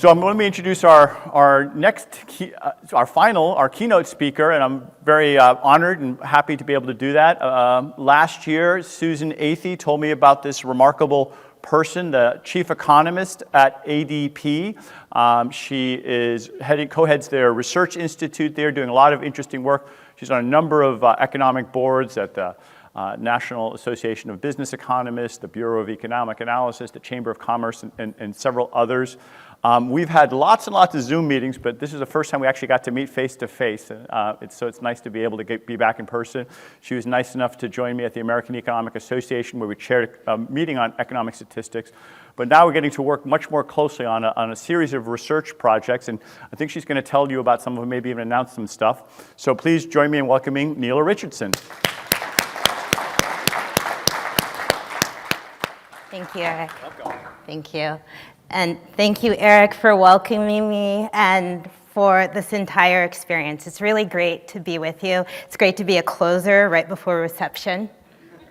So let me introduce our keynote speaker, and I'm very honored and happy to be able to do that. Last year, Susan Athey told me about this remarkable person, the chief economist at ADP. She co-heads their research institute there, doing a lot of interesting work. She's on a number of economic boards at the National Association of Business Economists, the Bureau of Economic Analysis, the Chamber of Commerce, and several others. We've had lots and lots of Zoom meetings, but this is the first time we actually got to meet face-to-face. So it's nice to be able to be back in person. She was nice enough to join me at the American Economic Association, where we chaired a meeting on economic statistics. But now we're getting to work much more closely on a series of research projects, and I think she's going to tell you about some of them, maybe even announce some stuff. So please join me in welcoming Nela Richardson. Thank you, Eric. Welcome. Thank you. And thank you, Eric, for welcoming me and for this entire experience. It's really great to be with you. It's great to be a closer right before reception.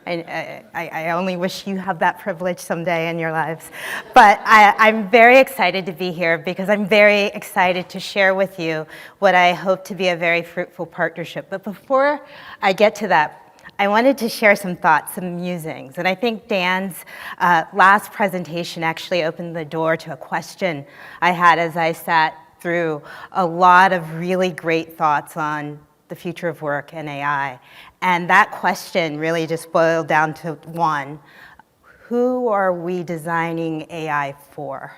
I only wish you have that privilege someday in your lives. But I'm very excited to be here because I'm very excited to share with you what I hope to be a very fruitful partnership. But before I get to that, I wanted to share some thoughts, some musings, and I think Dan's last presentation actually opened the door to a question I had as I sat through a lot of really great thoughts on the future of work and AI. And that question really just boiled down to one: who are we designing AI for?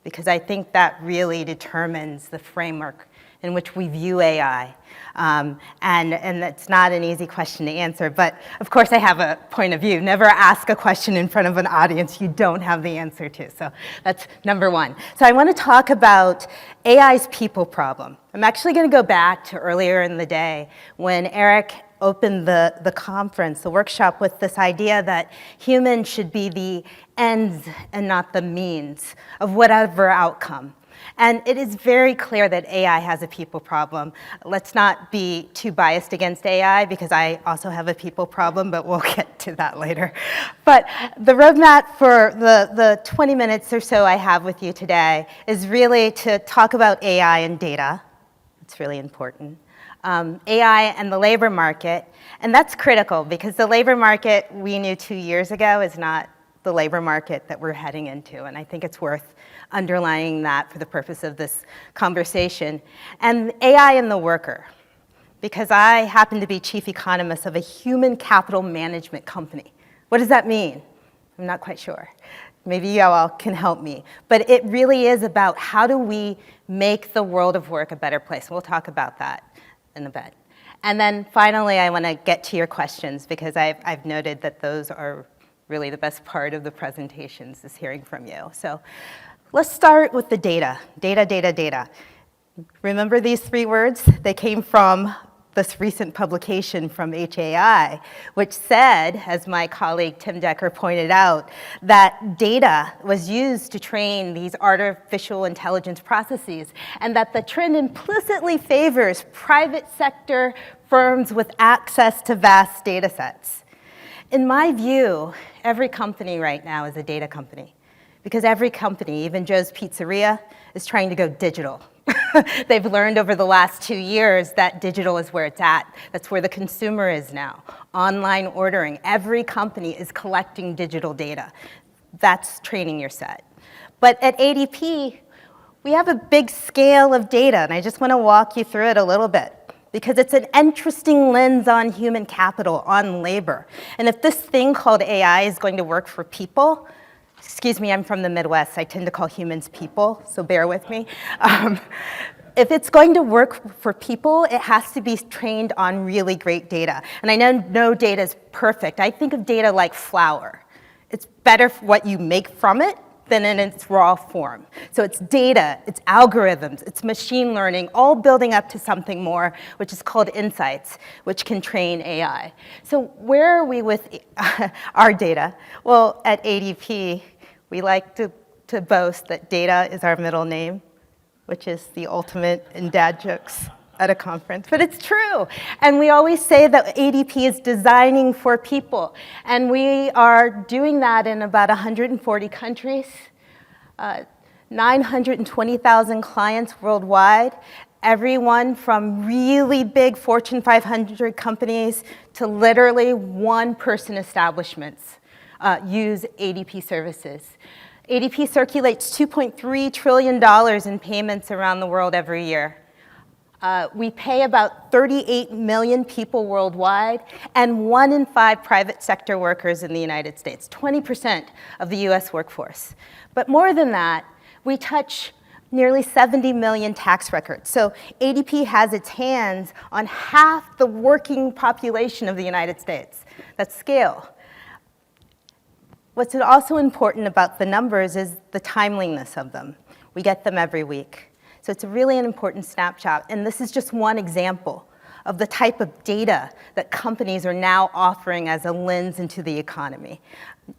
Because I think that really determines the framework in which we view AI. And it's not an easy question to answer, but of course I have a point of view. Never ask a question in front of an audience you don't have the answer to. So that's number one. So I want to talk about AI's people problem. I'm actually going to go back to earlier in the day when Eric opened the conference, the workshop, with this idea that humans should be the ends and not the means of whatever outcome. And it is very clear that AI has a people problem. Let's not be too biased against AI because I also have a people problem, but we'll get to that later. But the roadmap for the 20 minutes or so I have with you today is really to talk about AI and data. It's really important. AI and the labor market, and that's critical because the labor market we knew 2 years ago is not the labor market that we're heading into, and I think it's worth underlining that for the purpose of this conversation. And AI and the worker, because I happen to be chief economist of a human capital management company. What does that mean? I'm not quite sure. Maybe you all can help me. But it really is about how do we make the world of work a better place. We'll talk about that in a bit. And then finally, I want to get to your questions because I've noted that those are really the best part of the presentations, is hearing from you. So let's start with the data. Data, data, data. Remember these three words? They came from this recent publication from HAI, which said, as my colleague Tim Decker pointed out, that data was used to train these artificial intelligence processes, and that the trend implicitly favors private sector firms with access to vast data sets. In my view, every company right now is a data company. Because every company, even Joe's Pizzeria, is trying to go digital. They've learned over the last 2 years that digital is where it's at. That's where the consumer is now. Online ordering. Every company is collecting digital data. That's training your set. But at ADP, we have a big scale of data, and I just want to walk you through it a little bit, because it's an interesting lens on human capital, on labor. And if this thing called AI is going to work for people, excuse me, I'm from the Midwest. I tend to call humans people, so bear with me. If it's going to work for people, it has to be trained on really great data. And I know no data is perfect. I think of data like flour. It's better for what you make from it than in its raw form. So it's data, it's algorithms, it's machine learning, all building up to something more, which is called insights, which can train AI. So where are we with our data? Well, at ADP, we like to boast that data is our middle name, which is the ultimate in dad jokes at a conference, but it's true. And we always say that ADP is designing for people, and we are doing that in about 140 countries. 920,000 clients worldwide, everyone from really big Fortune 500 companies to literally one-person establishments use ADP services. ADP circulates $2.3 trillion in payments around the world every year. We pay about 38 million people worldwide and 1 in 5 private sector workers in the United States, 20% of the US workforce. But more than that, we touch nearly 70 million tax records. So ADP has its hands on half the working population of the United States. That's scale. What's also important about the numbers is the timeliness of them. We get them every week. So it's really an important snapshot. And this is just one example of the type of data that companies are now offering as a lens into the economy.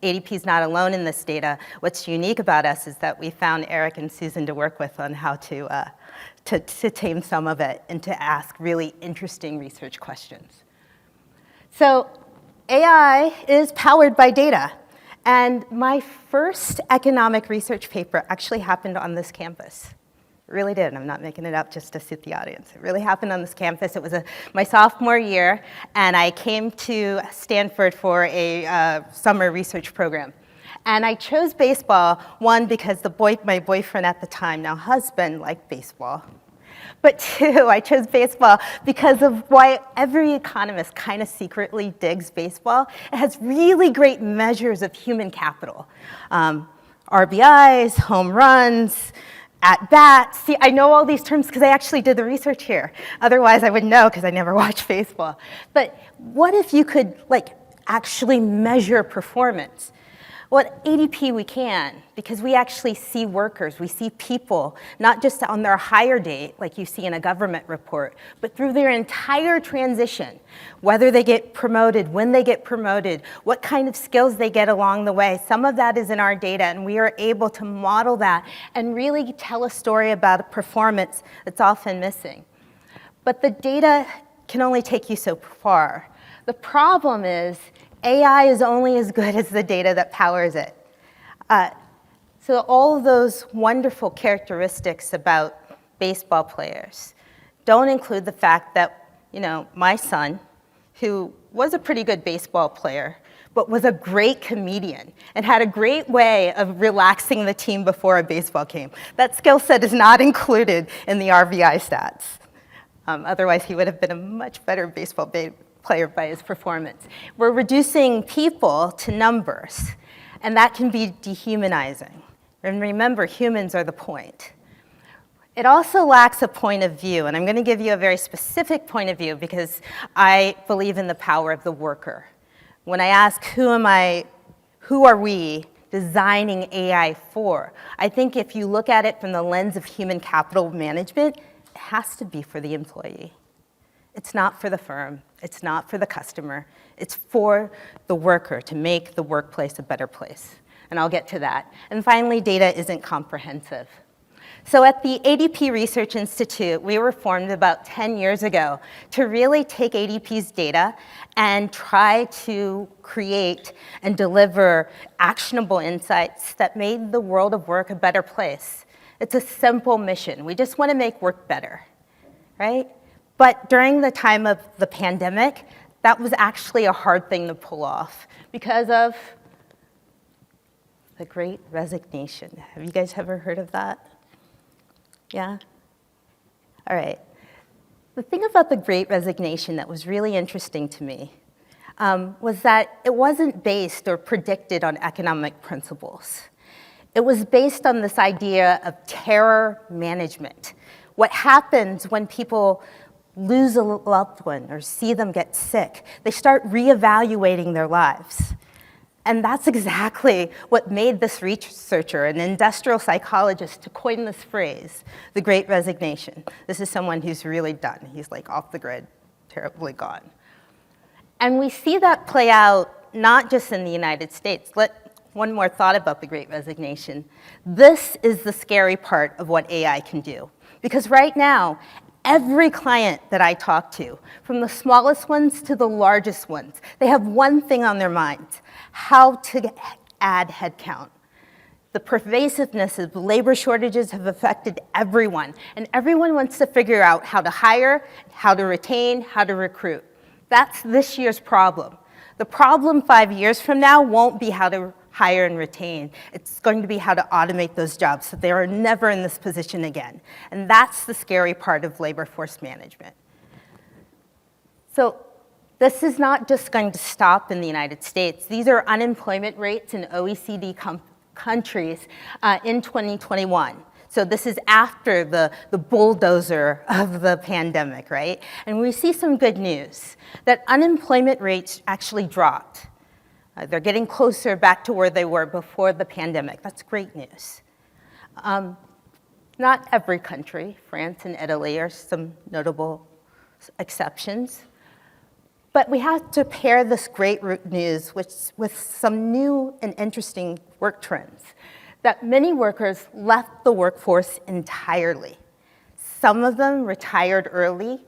ADP is not alone in this data. What's unique about us is that we found Eric and Susan to work with on how to tame some of it and to ask really interesting research questions. So AI is powered by data. And my first economic research paper actually happened on this campus. It really did. I'm not making it up just to suit the audience. It really happened on this campus. It was my sophomore year, and I came to Stanford for a summer research program. And I chose baseball, one, because my boyfriend at the time, now husband, liked baseball. But two, I chose baseball because of why every economist kind of secretly digs baseball. It has really great measures of human capital. RBIs, home runs, at bats. See, I know all these terms because I actually did the research here. Otherwise, I wouldn't know because I never watched baseball. But what if you could actually measure performance? Well, at ADP we can, because we actually see workers, we see people, not just on their hire date, like you see in a government report, but through their entire transition, whether they get promoted, when they get promoted, what kind of skills they get along the way. Some of that is in our data, and we are able to model that and really tell a story about a performance that's often missing. But the data can only take you so far. The problem is, AI is only as good as the data that powers it. So all of those wonderful characteristics about baseball players don't include the fact that, my son, who was a pretty good baseball player, but was a great comedian and had a great way of relaxing the team before a baseball game. That skill set is not included in the RBI stats. Otherwise, he would have been a much better baseball player by his performance. We're reducing people to numbers, and that can be dehumanizing. And remember, humans are the point. It also lacks a point of view, and I'm going to give you a very specific point of view because I believe in the power of the worker. When I ask who are we designing AI for, I think if you look at it from the lens of human capital management, it has to be for the employee. It's not for the firm. It's not for the customer. It's for the worker to make the workplace a better place. And I'll get to that. And finally, data isn't comprehensive. So at the ADP Research Institute, we were formed about 10 years ago to really take ADP's data and try to create and deliver actionable insights that made the world of work a better place. It's a simple mission. We just want to make work better, right? But during the time of the pandemic, that was actually a hard thing to pull off because of the Great Resignation. Have you guys ever heard of that? Yeah? All right. The thing about the Great Resignation that was really interesting to me was that it wasn't based or predicted on economic principles. It was based on this idea of terror management. What happens when people lose a loved one or see them get sick? They start reevaluating their lives. And that's exactly what made this researcher, an industrial psychologist, to coin this phrase, the Great Resignation. This is someone who's really done. He's off the grid, terribly gone. And we see that play out not just in the United States. One more thought about the Great Resignation. This is the scary part of what AI can do. Because right now, every client that I talk to, from the smallest ones to the largest ones, they have one thing on their minds: how to add headcount. The pervasiveness of labor shortages have affected everyone, and everyone wants to figure out how to hire, how to retain, how to recruit. That's this year's problem. The problem 5 years from now won't be how to hire and retain. It's going to be how to automate those jobs so they are never in this position again. And that's the scary part of labor force management. So this is not just going to stop in the United States. These are unemployment rates in OECD countries in 2021. So this is after the bulldozer of the pandemic, right? And we see some good news, that unemployment rates actually dropped. They're getting closer back to where they were before the pandemic. That's great news. Not every country, France and Italy are some notable exceptions. But we have to pair this great news with some new and interesting work trends, that many workers left the workforce entirely. Some of them retired early.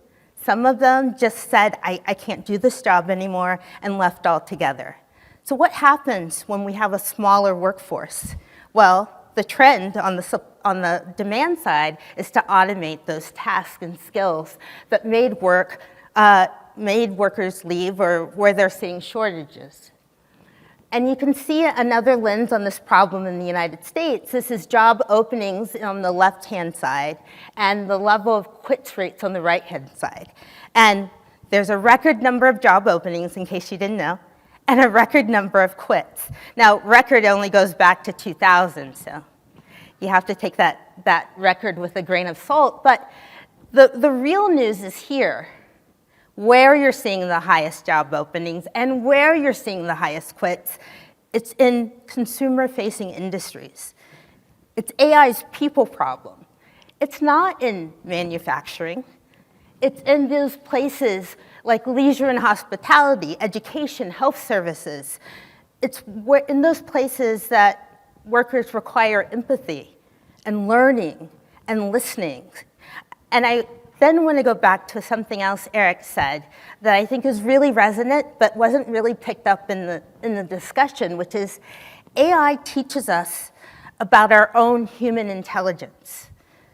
Some of them just said, I can't do this job anymore, and left altogether. So what happens when we have a smaller workforce? Well, the trend on the demand side is to automate those tasks and skills that made workers leave or where they're seeing shortages. And you can see another lens on this problem in the United States. This is job openings on the left-hand side and the level of quits rates on the right-hand side. And there's a record number of job openings, in case you didn't know, and a record number of quits. Now, record only goes back to 2000, so you have to take that record with a grain of salt. But the real news is here, where you're seeing the highest job openings and where you're seeing the highest quits. It's in consumer-facing industries. It's AI's people problem. It's not in manufacturing. It's in those places like leisure and hospitality, education, health services. It's in those places that workers require empathy and learning and listening. And I then want to go back to something else Eric said that I think is really resonant but wasn't really picked up in the discussion, which is AI teaches us about our own human intelligence.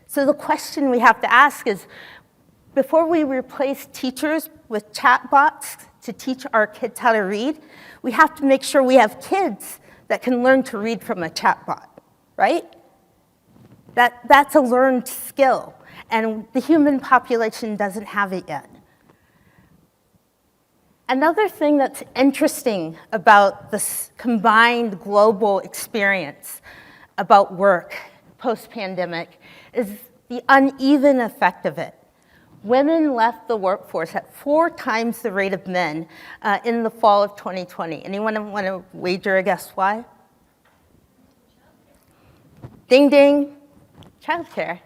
So the question we have to ask is, before we replace teachers with chatbots to teach our kids how to read, we have to make sure we have kids that can learn to read from a chatbot, right? That's a learned skill, and the human population doesn't have it yet. Another thing that's interesting about this combined global experience about work post-pandemic is the uneven effect of it. Women left the workforce at 4 times the rate of men in the fall of 2020. Anyone want to wager a guess why? Ding, ding. Childcare.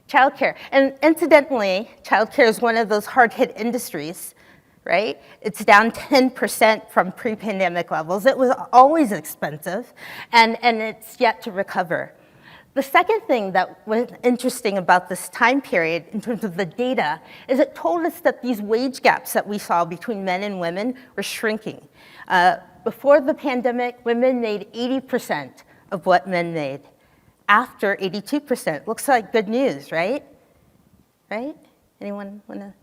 Childcare. And incidentally, childcare is one of those hard-hit industries, right? It's down 10% from pre-pandemic levels. It was always expensive, and it's yet to recover. The second thing that was interesting about this time period in terms of the data is it told us that these wage gaps that we saw between men and women were shrinking. Before the pandemic, women made 80% of what men made. After 82%. Looks like good news, right? Right? Anyone want to?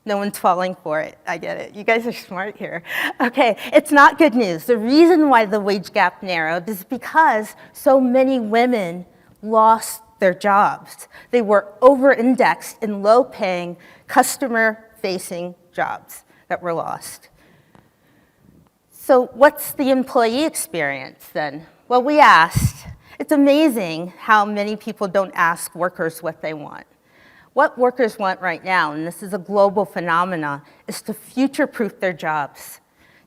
No one's falling for it. I get it. You guys are smart here. Okay, it's not good news. The reason why the wage gap narrowed is because so many women lost their jobs. They were over-indexed in low-paying, customer-facing jobs that were lost. So what's the employee experience then? Well, we asked. It's amazing how many people don't ask workers what they want. What workers want right now, and this is a global phenomenon, is to future-proof their jobs,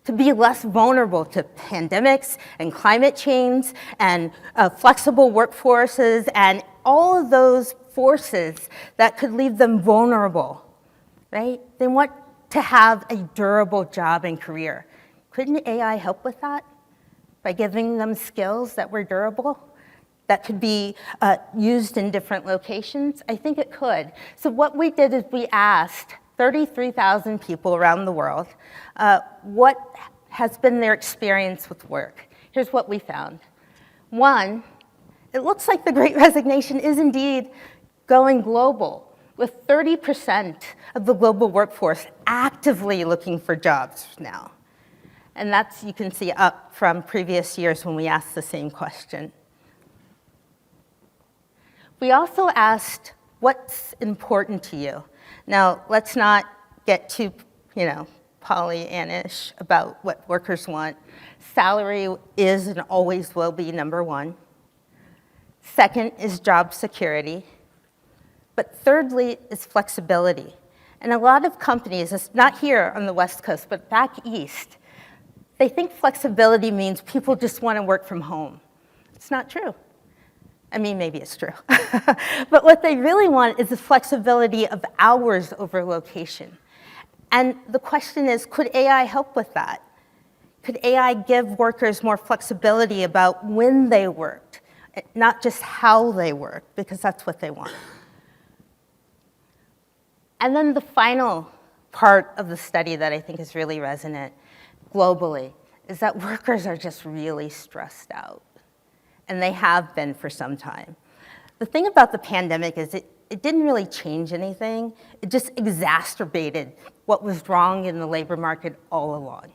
to be less vulnerable to pandemics and climate change and flexible workforces and all of those forces that could leave them vulnerable, right? They want to have a durable job and career. Couldn't AI help with that by giving them skills that were durable? That could be used in different locations? I think it could. So what we did is we asked 33,000 people around the world what has been their experience with work. Here's what we found. 1, it looks like the Great Resignation is indeed going global, with 30% of the global workforce actively looking for jobs now. And that's, you can see, up from previous years when we asked the same question. We also asked, what's important to you? Now, let's not get too, Pollyannish about what workers want. Salary is and always will be number one. Second is job security. But thirdly is flexibility. And a lot of companies, it's not here on the West Coast, but back east, they think flexibility means people just want to work from home. It's not true. I mean, maybe it's true. But what they really want is the flexibility of hours over location. And the question is, could AI help with that? Could AI give workers more flexibility about when they worked, not just how they worked, because that's what they want. And then the final part of the study that I think is really resonant globally is that workers are just really stressed out. And they have been for some time. The thing about the pandemic is it didn't really change anything. It just exacerbated what was wrong in the labor market all along.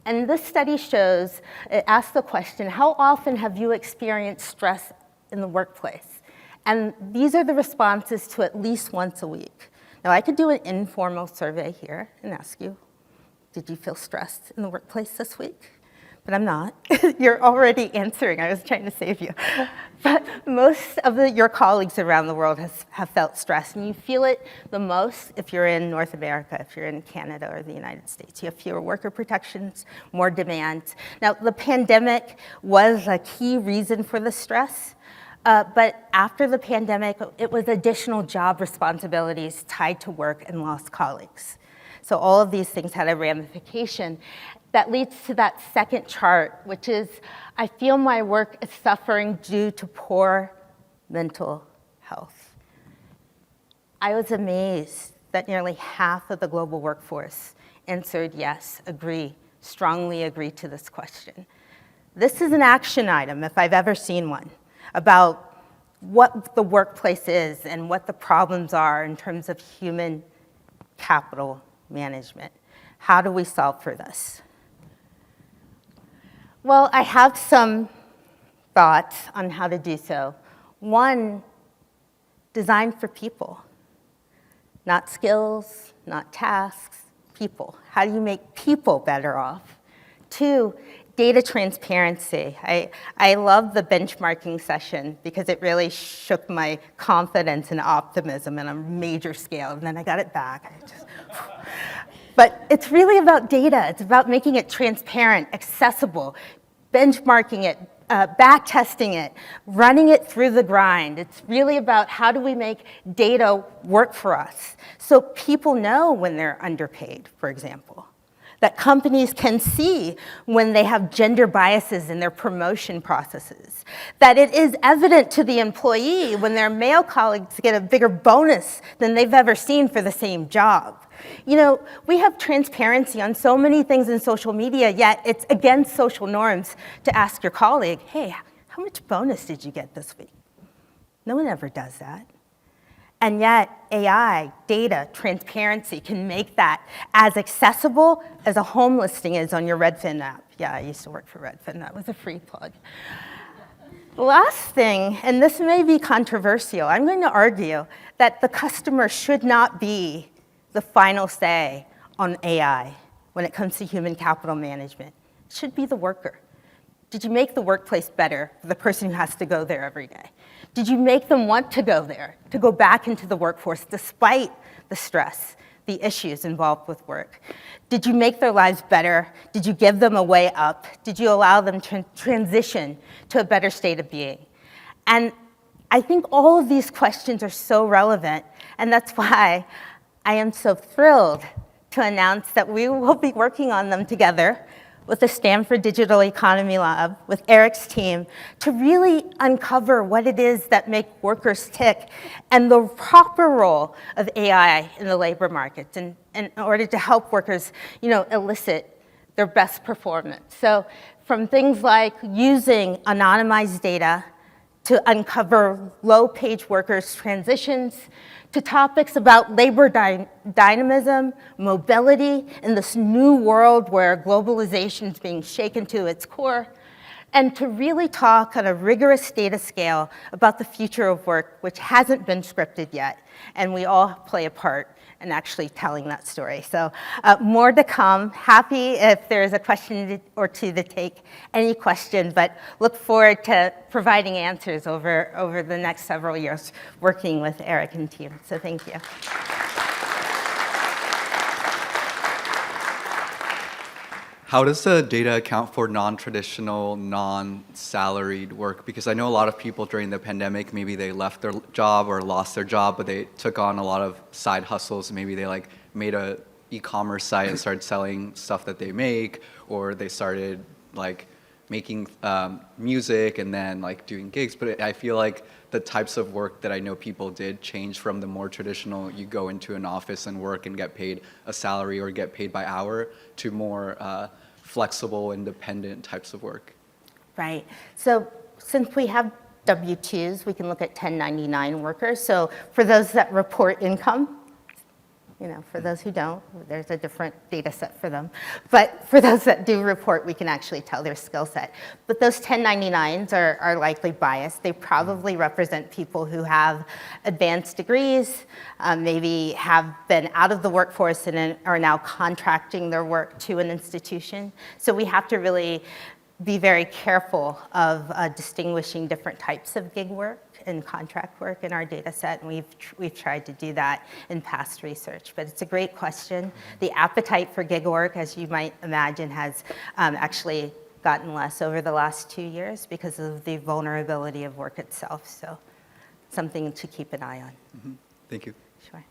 And this study shows, it asks the question, how often have you experienced stress in the workplace? And these are the responses to at least once a week. Now, I could do an informal survey here and ask you, did you feel stressed in the workplace this week? But I'm not. You're already answering. I was trying to save you. But most of your colleagues around the world have felt stress, and you feel it the most if you're in North America, if you're in Canada or the United States. You have fewer worker protections, more demands. Now, the pandemic was a key reason for the stress, but after the pandemic, it was additional job responsibilities tied to work and lost colleagues. So all of these things had a ramification. That leads to that second chart, which is, I feel my work is suffering due to poor mental health. I was amazed that nearly half of the global workforce answered yes, agree, strongly agree to this question. This is an action item, if I've ever seen one, about what the workplace is and what the problems are in terms of human capital management. How do we solve for this? Well, I have some thoughts on how to do so. One, design for people. Not skills, not tasks, people. How do you make people better off? Two, data transparency. I love the benchmarking session because it really shook my confidence and optimism on a major scale, and then I got it back. But it's really about data. It's about making it transparent, accessible, benchmarking it, back testing it, running it through the grind. It's really about how do we make data work for us so people know when they're underpaid, for example. That companies can see when they have gender biases in their promotion processes. That it is evident to the employee when their male colleagues get a bigger bonus than they've ever seen for the same job. You know, we have transparency on so many things in social media, yet it's against social norms to ask your colleague, hey, how much bonus did you get this week? No one ever does that. And yet, AI, data, transparency can make that as accessible as a home listing is on your Redfin app. Yeah, I used to work for Redfin. That was a free plug. The last thing, and this may be controversial, I'm going to argue that the customer should not be the final say on AI when it comes to human capital management. It should be the worker. Did you make the workplace better for the person who has to go there every day? Did you make them want to go there, to go back into the workforce despite the stress, the issues involved with work? Did you make their lives better? Did you give them a way up? Did you allow them to transition to a better state of being? And I think all of these questions are so relevant, and that's why I am so thrilled to announce that we will be working on them together with the Stanford Digital Economy Lab, with Eric's team, to really uncover what it is that make workers tick and the proper role of AI in the labor markets in order to help workers, elicit their best performance. So from things like using anonymized data to uncover low-page workers' transitions, to topics about labor dynamism, mobility in this new world where globalization is being shaken to its core, and to really talk on a rigorous data scale about the future of work, which hasn't been scripted yet, and we all play a part in actually telling that story. So more to come. Happy if there's a question or two to take any question, but look forward to providing answers over the next several years working with Eric and team. So thank you. How does the data account for non-traditional, non-salaried work? Because I know a lot of people during the pandemic, maybe they left their job or lost their job, but they took on a lot of side hustles. Maybe they like made a e-commerce site and started selling stuff that they make, or they started like making music and then like doing gigs. But I feel like the types of work that I know people did change from the more traditional, you go into an office and work and get paid a salary or get paid by hour, to more flexible, independent types of work. Right. So since we have W-2s, we can look at 1099 workers. So for those that report income, for those who don't, there's a different data set for them. But for those that do report, we can actually tell their skill set. But those 1099s are likely biased. They probably represent people who have advanced degrees, maybe have been out of the workforce and are now contracting their work to an institution. So we have to really be very careful of distinguishing different types of gig work and contract work in our data set, and we've tried to do that in past research. But it's a great question. The appetite for gig work, as you might imagine, has actually gotten less over the last 2 years because of the vulnerability of work itself. So something to keep an eye on. Mm-hmm. Thank you. Sure.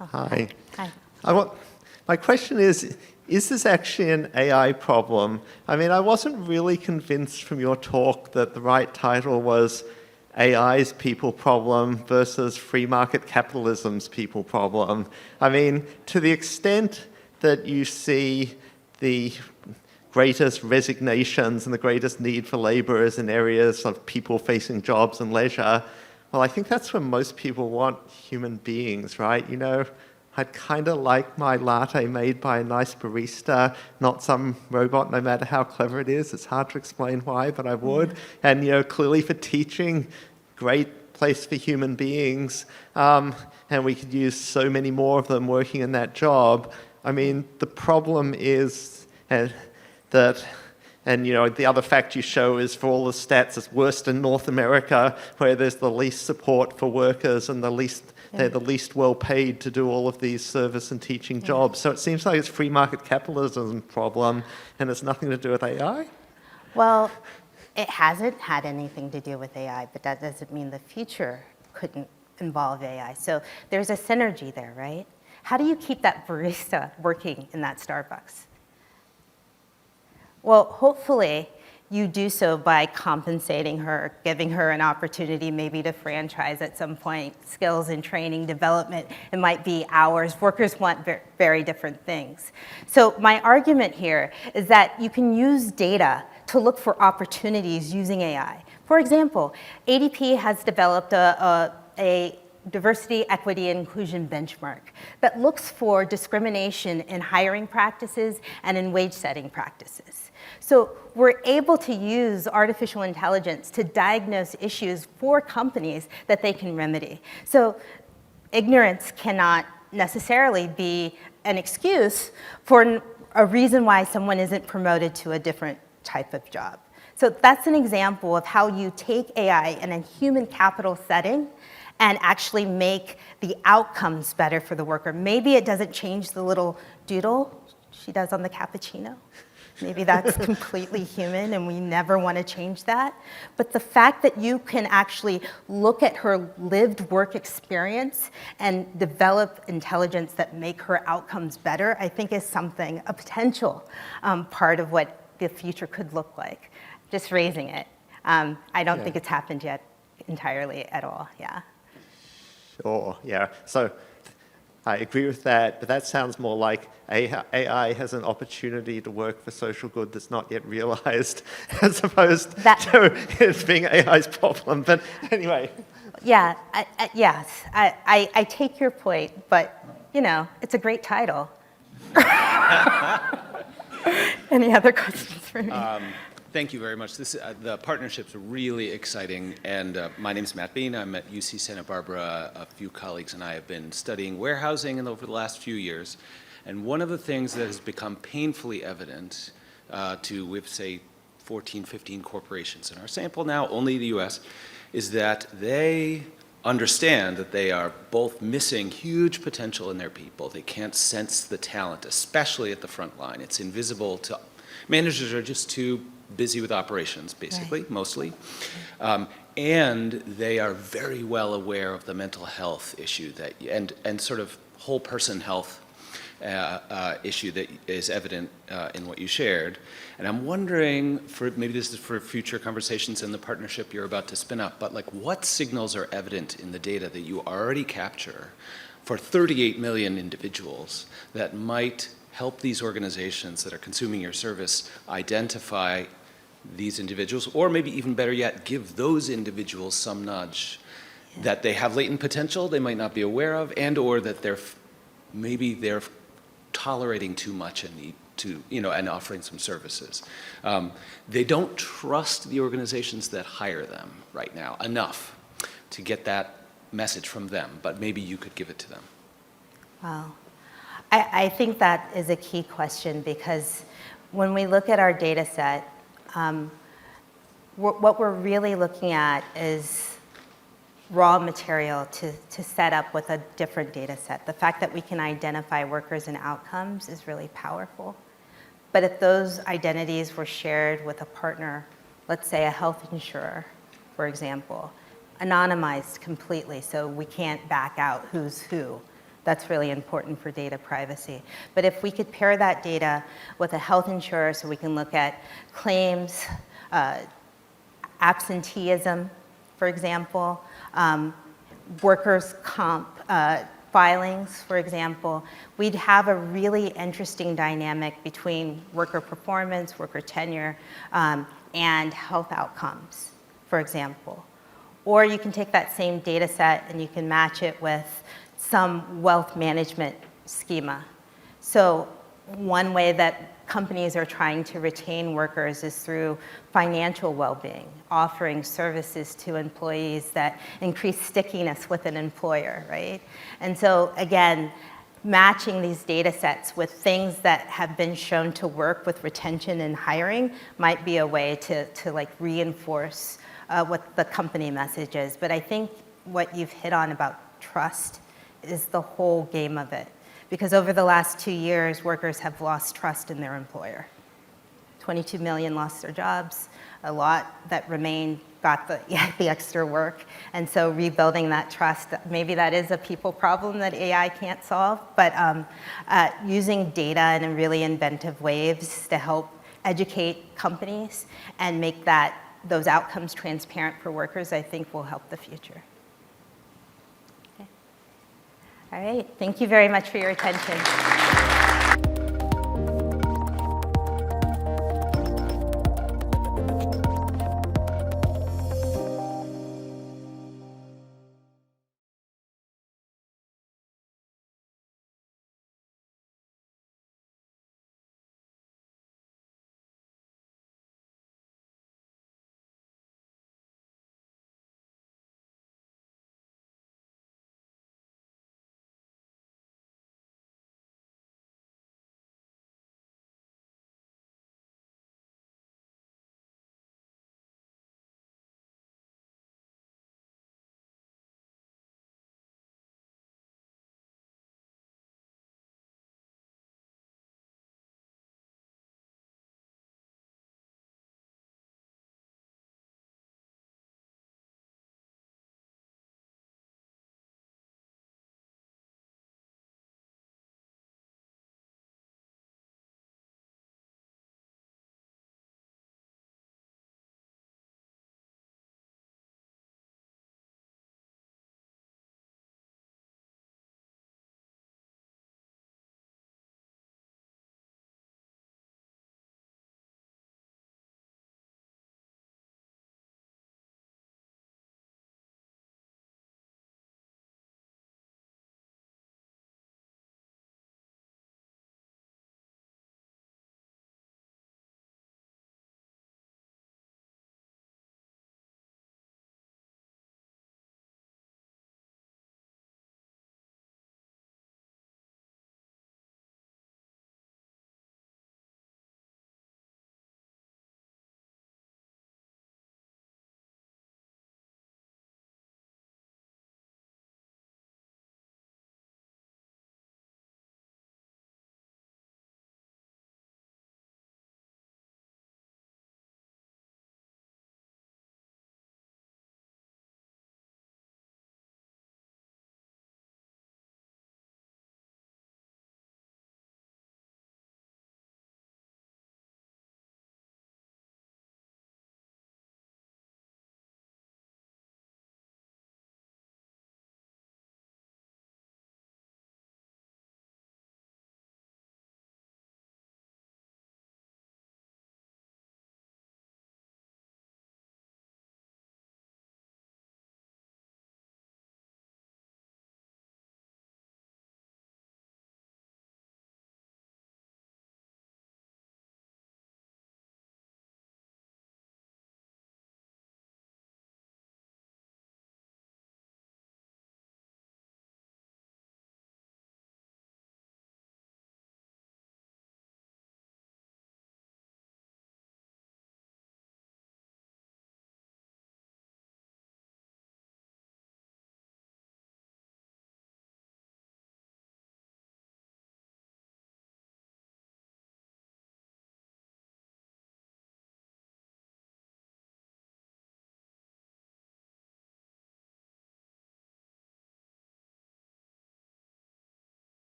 Oh, Hi. Hi. My question is this actually an AI problem? I mean, I wasn't really convinced from your talk that the right title was AI's people problem versus free market capitalism's people problem. I mean, to the extent that you see the greatest resignations and the greatest need for labor is in areas of people facing jobs and leisure, well, I think that's where most people want human beings, right? I'd kind of like my latte made by a nice barista, not some robot, no matter how clever it is. It's hard to explain why, but I would. And, clearly for teaching, great place for human beings. And we could use so many more of them working in that job. I mean, the problem is that, the other fact you show is for all the stats, it's worse in North America, where there's the least support for workers and they're the least well paid to do all of these service and teaching jobs. So it seems like it's free market capitalism problem, and it's nothing to do with AI? Well, it hasn't had anything to do with AI, but that doesn't mean the future couldn't involve AI. So there's a synergy there, right? How do you keep that barista working in that Starbucks? Well, hopefully you do so by compensating her, giving her an opportunity maybe to franchise at some point, skills and training, development. It might be hours. Workers want very different things. So my argument here is that you can use data to look for opportunities using AI. For example, ADP has developed a diversity, equity, and inclusion benchmark that looks for discrimination in hiring practices and in wage setting practices. So we're able to use artificial intelligence to diagnose issues for companies that they can remedy. So ignorance cannot necessarily be an excuse for a reason why someone isn't promoted to a different type of job. So that's an example of how you take AI in a human capital setting and actually make the outcomes better for the worker. Maybe it doesn't change the little doodle she does on the cappuccino. Maybe that's completely human and we never want to change that. But the fact that you can actually look at her lived work experience and develop intelligence that make her outcomes better, I think is something, a potential part of what the future could look like. Just raising it. I don't think it's happened yet entirely at all, yeah. Sure, yeah. So I agree with that, but that sounds more like AI has an opportunity to work for social good that's not yet realized, as opposed to it being AI's problem. But anyway. Yeah, yes, I take your point, but you know, it's a great title. Any other questions for me? Thank you very much. The partnership's really exciting, and my name's Matt Bean. I'm at UC Santa Barbara. A few colleagues and I have been studying warehousing over the last few years, and one of the things that has become painfully evident with, say, 14, 15 corporations in our sample now, only the US, is that they understand that they are both missing huge potential in their people. They can't sense the talent, especially at the front line. It's invisible to managers are just too busy with operations, basically, right. Mostly. And they are very well aware of the mental health issue and sort of whole person health issue that is evident in what you shared. And I'm wondering, maybe this is for future conversations in the partnership you're about to spin up, but like what signals are evident in the data that you already capture for 38 million individuals that might help these organizations that are consuming your service identify these individuals, or maybe even better yet, give those individuals some nudge that they have latent potential they might not be aware of, and or that maybe they're tolerating too much and need to, and offering some services. They don't trust the organizations that hire them right now enough to get that message from them, but maybe you could give it to them. Wow. I think that is a key question, because when we look at our data set, what we're really looking at is raw material to set up with a different data set. The fact that we can identify workers and outcomes is really powerful. But if those identities were shared with a partner, let's say a health insurer, for example, anonymized completely so we can't back out who's who, that's really important for data privacy. But if we could pair that data with a health insurer so we can look at claims, absenteeism, for example, workers' comp filings, for example, we'd have a really interesting dynamic between worker performance, worker tenure, and health outcomes, for example. Or you can take that same data set and you can match it with some wealth management schema. So one way that companies are trying to retain workers is through financial well-being, offering services to employees that increase stickiness with an employer, right? And so again, matching these data sets with things that have been shown to work with retention and hiring might be a way to like reinforce what the company message is. But I think what you've hit on about trust is the whole game of it. Because over the last 2 years, workers have lost trust in their employer. 22 million lost their jobs. A lot that remained got the extra work. And so rebuilding that trust, maybe that is a people problem that AI can't solve, but using data in really inventive ways to help educate companies and make those outcomes transparent for workers, I think will help the future. All right, thank you very much for your attention.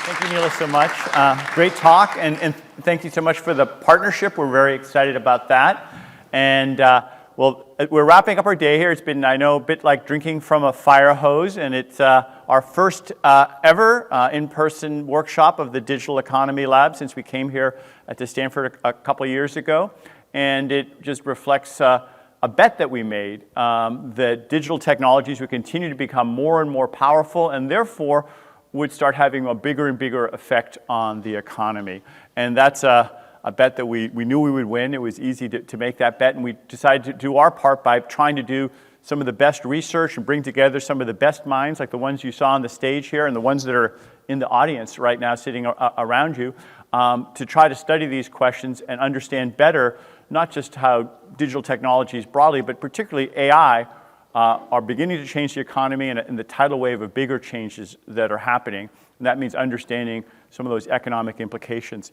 Thank you, Nela, so much. Great talk, and thank you so much for the partnership. We're very excited about that. And well, we're wrapping up our day here. It's been, I know, a bit like drinking from a fire hose, and it's our first ever in-person workshop of the Digital Economy Lab since we came here at the Stanford a couple of years ago. And it just reflects a bet that we made that digital technologies would continue to become more and more powerful, and therefore would start having a bigger and bigger effect on the economy. And that's a bet that we knew we would win. It was easy to make that bet, and we decided to do our part by trying to do some of the best research and bring together some of the best minds, like the ones you saw on the stage here and the ones that are in the audience right now sitting around you, to try to study these questions and understand better not just how digital technologies broadly, but particularly AI, are beginning to change the economy and the tidal wave of bigger changes that are happening. And that means understanding some of those economic implications.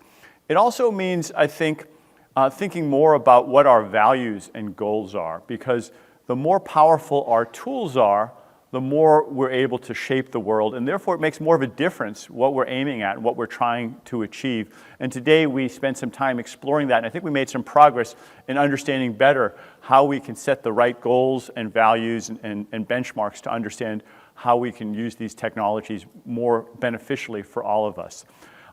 It also means, I think, thinking more about what our values and goals are, because the more powerful our tools are, the more we're able to shape the world, and therefore it makes more of a difference what we're aiming at and what we're trying to achieve. And today we spent some time exploring that, and I think we made some progress in understanding better how we can set the right goals and values and benchmarks to understand how we can use these technologies more beneficially for all of us.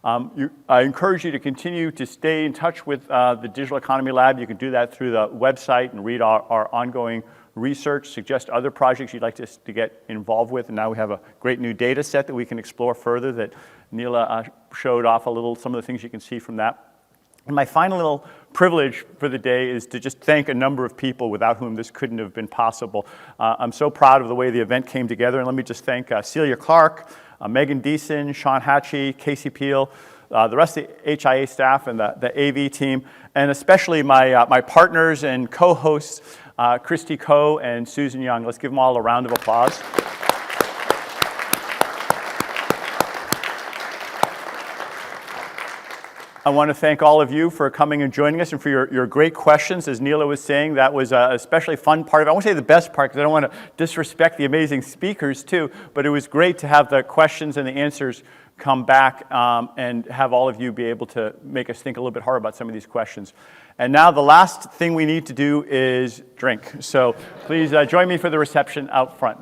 I encourage you to continue to stay in touch with the Digital Economy Lab. You can do that through the website and read our ongoing research, suggest other projects you'd like to get involved with. And now we have a great new data set that we can explore further that Nela showed off a little, some of the things you can see from that. And my final little privilege for the day is to just thank a number of people without whom this couldn't have been possible. I'm so proud of the way the event came together. And let me just thank Celia Clark, Megan Deason, Sean Hatchie, Casey Peel, the rest of the HIA staff and the AV team, and especially my partners and co-hosts, Christy Coe and Susan Young. Let's give them all a round of applause. I want to thank all of you for coming and joining us and for your great questions. As Nela was saying, that was a especially fun part of it. I won't say the best part because I don't want to disrespect the amazing speakers too, but it was great to have the questions and the answers come back and have all of you be able to make us think a little bit harder about some of these questions. And now the last thing we need to do is drink. So please join me for the reception out front.